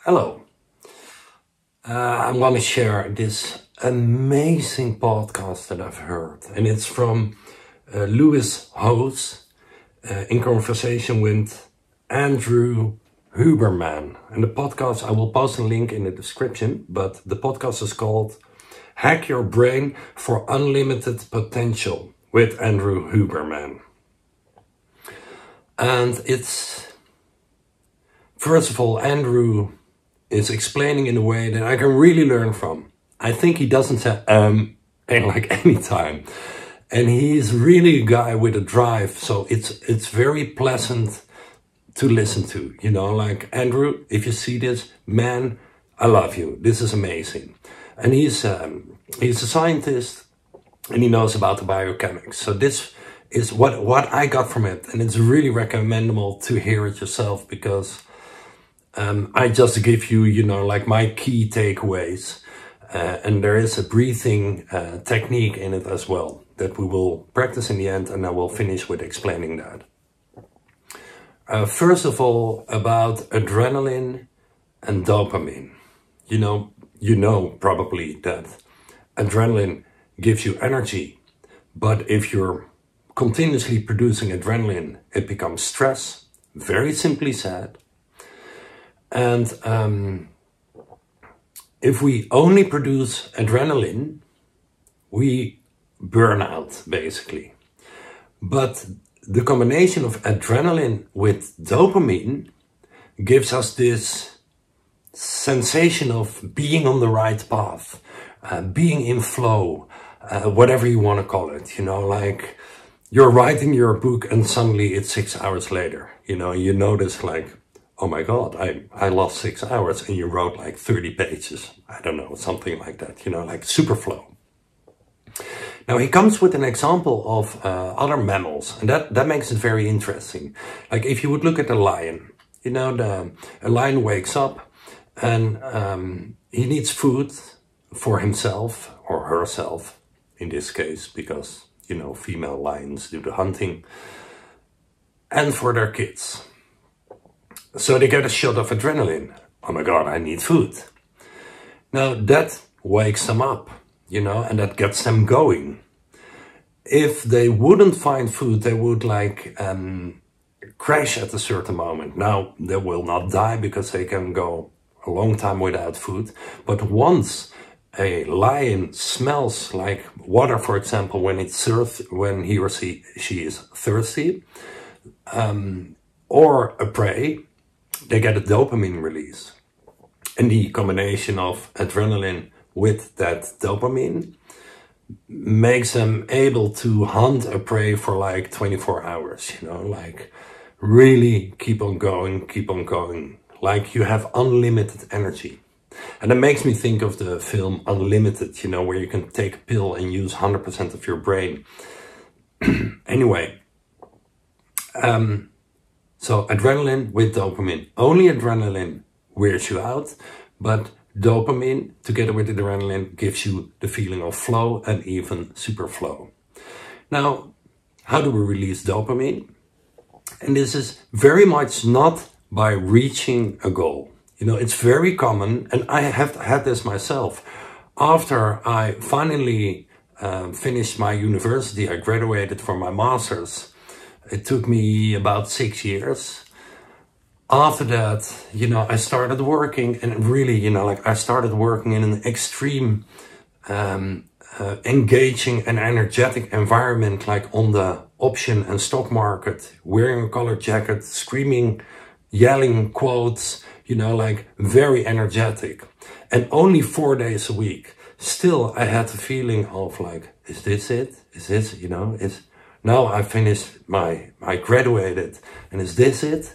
Hello. I'm going to share this amazing podcast that I've heard. And it's from Lewis Howes in conversation with Andrew Huberman. And the podcast, I will post a link in the description, but the podcast is called Hack Your Brain for Unlimited Potential with Andrew Huberman. And it's, first of all, Andrew is explaining in a way that I can really learn from. I think he doesn't say in like any time. And he's really a guy with a drive, so it's very pleasant to listen to. You know, like, Andrew, if you see this, man, I love you. This is amazing. And he's a scientist and he knows about the biochemics. So this is what I got from it. And it's really recommendable to hear it yourself, because I just give you, you know, like my key takeaways. And there is a breathing technique in it as well that we will practice in the end, and I will finish with explaining that. First of all, about adrenaline and dopamine. You know probably that adrenaline gives you energy, but if you're continuously producing adrenaline, it becomes stress, very simply said. And if we only produce adrenaline, we burn out, basically. But the combination of adrenaline with dopamine gives us this sensation of being on the right path, being in flow, whatever you want to call it. You know, like you're writing your book and suddenly it's 6 hours later. You know, you notice like, oh my God, I lost 6 hours and you wrote like 30 pages. I don't know, something like that, you know, like super flow. Now he comes with an example of other mammals, and that makes it very interesting. Like if you would look at a lion, you know, a lion wakes up and he needs food for himself or herself in this case, because, you know, female lions do the hunting, and for their kids. So they get a shot of adrenaline. Oh my God, I need food. Now that wakes them up, you know, and that gets them going. If they wouldn't find food, they would like crash at a certain moment. Now they will not die because they can go a long time without food. But once a lion smells like water, for example, when he or she is thirsty, or a prey, they get a dopamine release. And the combination of adrenaline with that dopamine makes them able to hunt a prey for like 24 hours, you know, like really keep on going, like you have unlimited energy. And that makes me think of the film Unlimited, you know, where you can take a pill and use 100% of your brain. Anyway, so adrenaline with dopamine. Only adrenaline wears you out, but dopamine together with adrenaline gives you the feeling of flow and even super flow. Now, how do we release dopamine? And this is very much not by reaching a goal. You know, it's very common, and I have had this myself. After I finally finished my university, I graduated from my master's. It took me about 6 years. After that, you know, I started working, and really, you know, like I started working in an extreme, engaging and energetic environment, like on the option and stock market, wearing a colored jacket, screaming, yelling quotes, you know, like very energetic. And only 4 days a week. Still, I had the feeling of like, is this it? Is this, you know, now I finished I graduated, and is this it?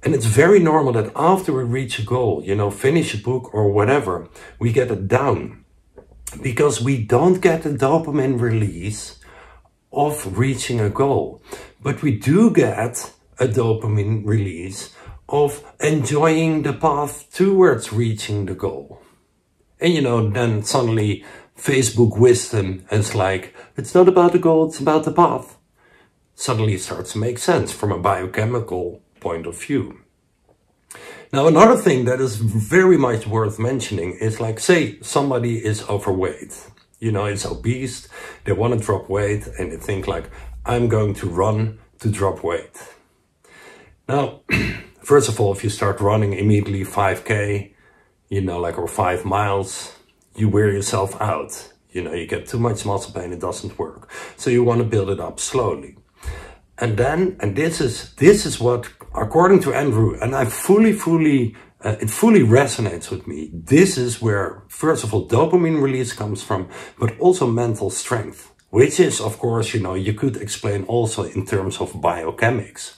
And it's very normal that after we reach a goal, you know, finish a book or whatever, we get it down. Because we don't get the dopamine release of reaching a goal. But we do get a dopamine release of enjoying the path towards reaching the goal. And you know, then suddenly Facebook wisdom is like, it's not about the goal, it's about the path. Suddenly it starts to make sense from a biochemical point of view. Now, another thing that is very much worth mentioning is like, say somebody is overweight, you know, it's obese, they want to drop weight and they think like, I'm going to run to drop weight. Now, first of all, if you start running immediately 5K, you know, like, or 5 miles, you wear yourself out. You know, you get too much muscle pain, it doesn't work. So you want to build it up slowly. And then, and this is what, according to Andrew, and I it fully resonates with me. This is where, first of all, dopamine release comes from, but also mental strength, which is, of course, you know, you could explain also in terms of biochemics.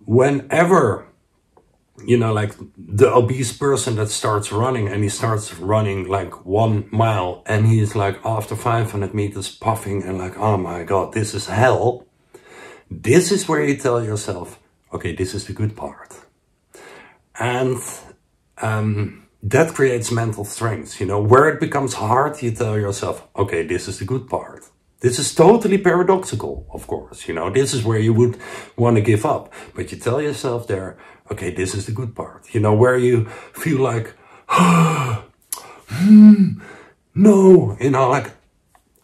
Whenever, you know, like the obese person that starts running and he starts running like 1 mile and he's like after 500 meters puffing and like, oh my God, this is hell. This is where you tell yourself, okay, this is the good part. And that creates mental strength. You know, where it becomes hard, you tell yourself, okay, this is the good part. This is totally paradoxical, of course. You know, this is where you would want to give up. But you tell yourself there, okay, this is the good part. You know, where you feel like, no, you know, like,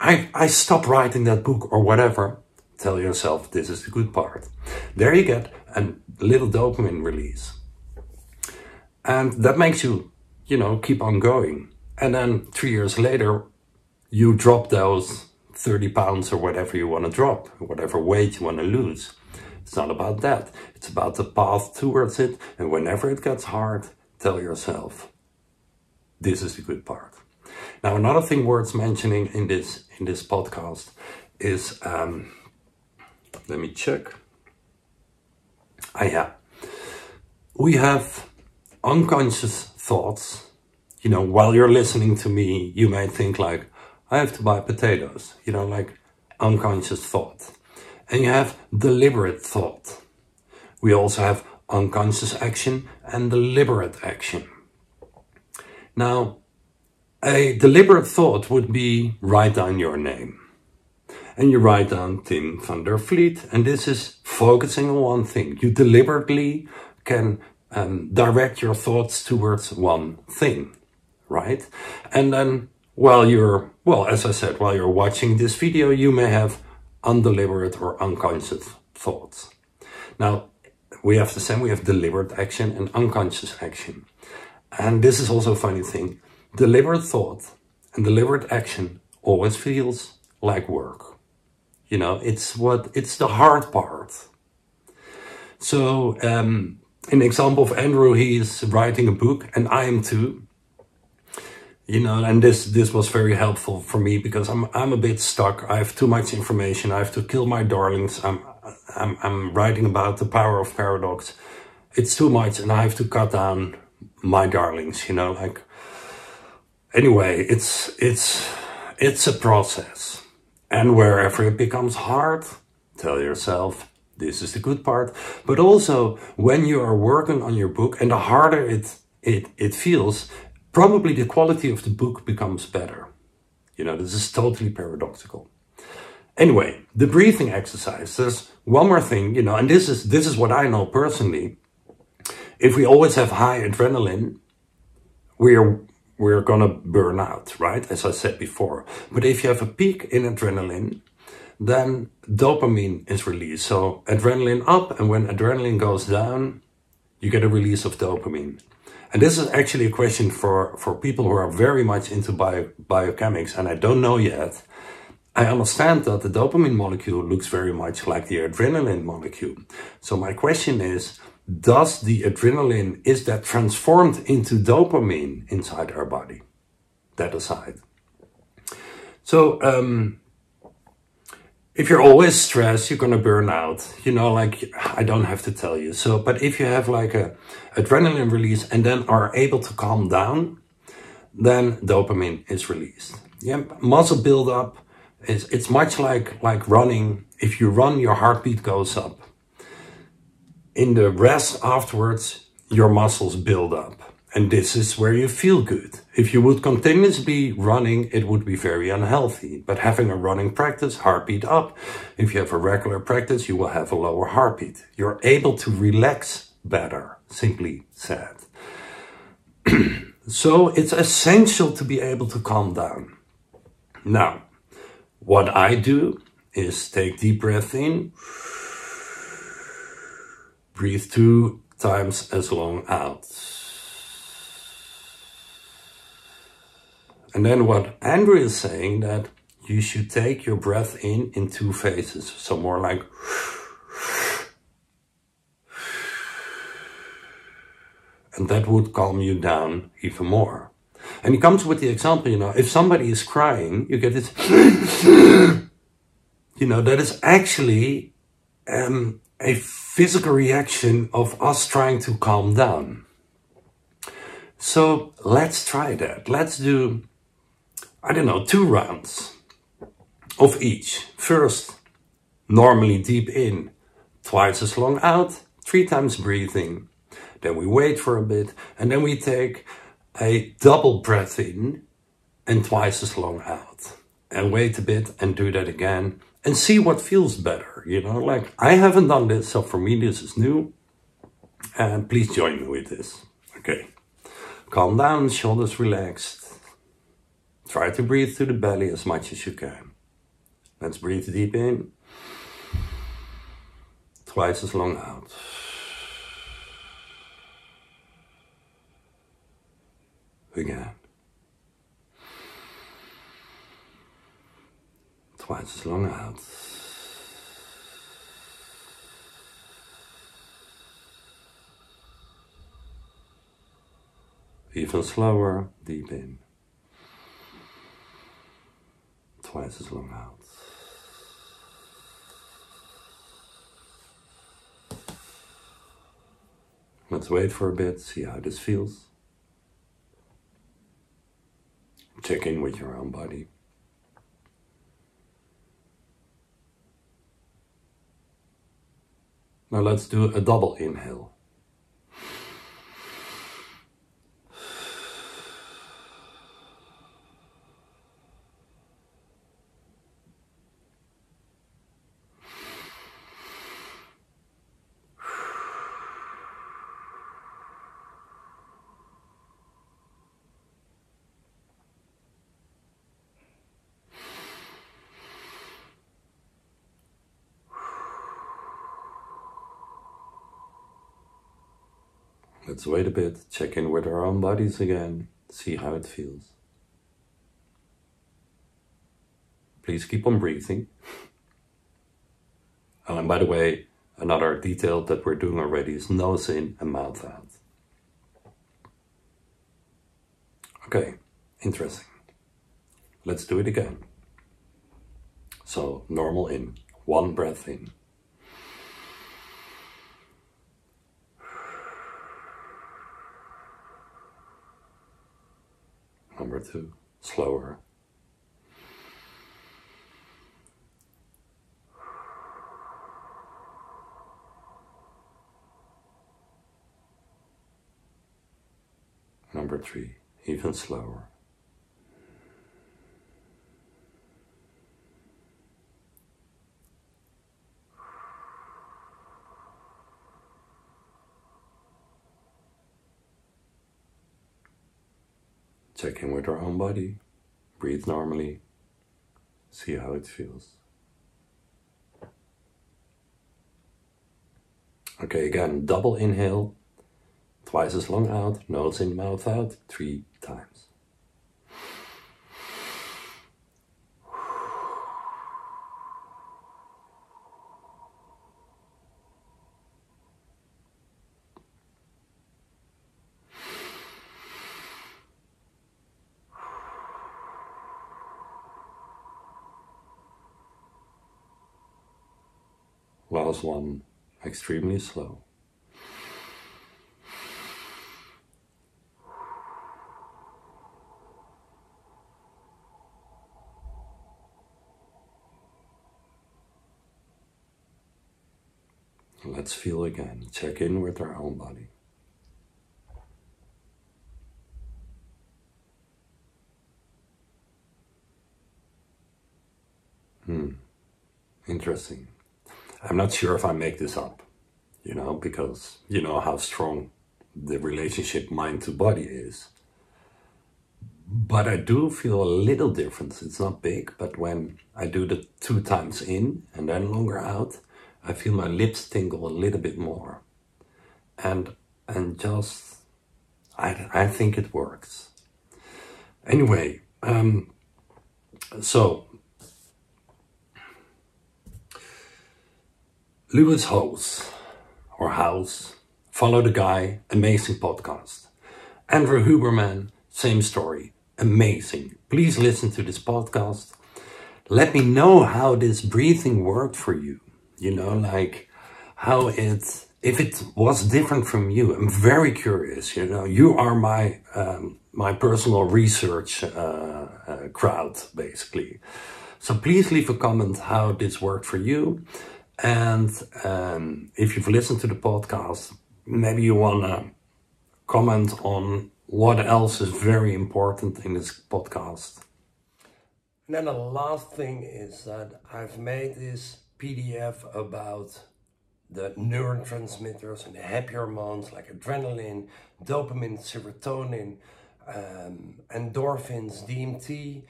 I stop writing that book or whatever. Tell yourself, this is the good part. There you get a little dopamine release. And that makes you, you know, keep on going. And then 3 years later, you drop those 30 pounds or whatever you want to drop, whatever weight you want to lose. It's not about that. It's about the path towards it. And whenever it gets hard, tell yourself, this is the good part. Now, another thing worth mentioning in this podcast is, let me check. Yeah. We have unconscious thoughts. You know, while you're listening to me, you may think like, I have to buy potatoes. You know, like unconscious thought. And you have deliberate thought. We also have unconscious action and deliberate action. Now, a deliberate thought would be write down your name. And you write down Tim van der Vliet. And this is focusing on one thing. You deliberately can direct your thoughts towards one thing, right? And then while you're, well, as I said, while you're watching this video, you may have undeliberate or unconscious thoughts. Now, we have the same, we have deliberate action and unconscious action. And this is also a funny thing. Deliberate thought and deliberate action always feels like work. You know, it's the hard part. So, in the example of Andrew, he's writing a book and I am too. You know, and this was very helpful for me because I'm a bit stuck. I have too much information. I have to kill my darlings. I'm writing about the power of paradox. It's too much and I have to cut down my darlings, you know, like, anyway, it's a process. And wherever it becomes hard, tell yourself, this is the good part. But also when you are working on your book and the harder it feels, probably the quality of the book becomes better. You know, this is totally paradoxical. Anyway, the breathing exercise, there's one more thing, you know, and this is what I know personally. If we always have high adrenaline, we're gonna burn out, right? As I said before. But if you have a peak in adrenaline, then dopamine is released. So adrenaline up, and when adrenaline goes down, you get a release of dopamine. And this is actually a question for people who are very much into biochemics, and I don't know yet. I understand that the dopamine molecule looks very much like the adrenaline molecule. So my question is, does the adrenaline, is that transformed into dopamine inside our body? That aside. So, if you're always stressed, you're gonna burn out. You know, like, I don't have to tell you. So, but if you have like a adrenaline release and then are able to calm down, then dopamine is released. Yeah, muscle buildup it's much like running. If you run, your heartbeat goes up. In the rest afterwards, your muscles build up. And this is where you feel good. If you would continuously running, it would be very unhealthy. But having a running practice, heartbeat up. If you have a regular practice, you will have a lower heartbeat. You're able to relax better. simply said. So it's essential to be able to calm down. Now, what I do is take deep breath in, breathe 2 times as long out. And then what Andrew is saying, that you should take your breath in 2 phases. So more like, and that would calm you down even more. And he comes with the example, if somebody is crying, you get this, that is actually a physical reaction of us trying to calm down. So let's try that. Let's do, 2 rounds of each. First, normally deep in, twice as long out, 3 times breathing. Then we wait for a bit, and then we take a double breath in and twice as long out. And wait a bit and do that again and see what feels better. Like I haven't done this, so for me this is new. And please join me with this. Okay. Calm down, shoulders relaxed. Try to breathe through the belly as much as you can. Let's breathe deep in. Twice as long out. Again. Twice as long out. Even slower, deep in. Twice as long out. Let's wait for a bit, see how this feels. Check in with your own body. Now let's do a double inhale. Let's wait a bit, check in with our own bodies again, see how it feels. Please keep on breathing. Oh, and by the way, another detail that we're doing already is nose in and mouth out. Okay, interesting. Let's do it again. So, normal in, 1 breath in. Number 2, slower. Number 3, even slower. Check in with our own body, breathe normally, see how it feels. Okay, again, double inhale, twice as long out, nose in, mouth out, 3 times. Last one, extremely slow. Let's feel again, check in with our own body. Interesting. I'm not sure if I make this up, because you know how strong the relationship mind to body is. But I do feel a little difference. It's not big, but when I do the 2 times in and then longer out, I feel my lips tingle a little bit more. And just, I think it works. Anyway, so Lewis House, Follow the Guy, amazing podcast. Andrew Huberman, same story, amazing. Please listen to this podcast. Let me know how this breathing worked for you. You know, like how if it was different from you. I'm very curious, you know. You are my my personal research crowd, basically. So please leave a comment how this worked for you. And if you've listened to the podcast, maybe you want to comment on what else is very important in this podcast. And then the last thing is that I've made this PDF about the neurotransmitters and the happy hormones like adrenaline, dopamine, serotonin, endorphins, DMT.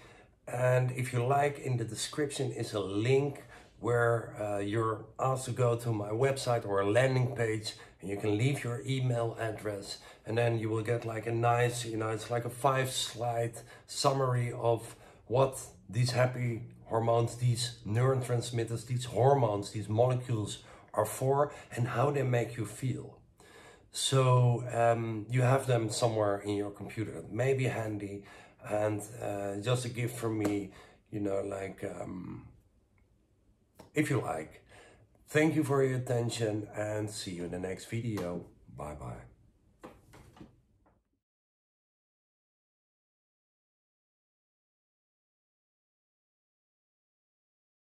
And if you like, in the description is a link where you're asked to go to my website or a landing page, and you can leave your email address, and then you will get like a nice, you know, it's like a 5-slide summary of what these happy hormones, these neurotransmitters, these hormones, these molecules are for, and how they make you feel. So you have them somewhere in your computer. It may be handy, and just a gift from me, you know, like if you like. Thank you for your attention, and see you in the next video. Bye bye.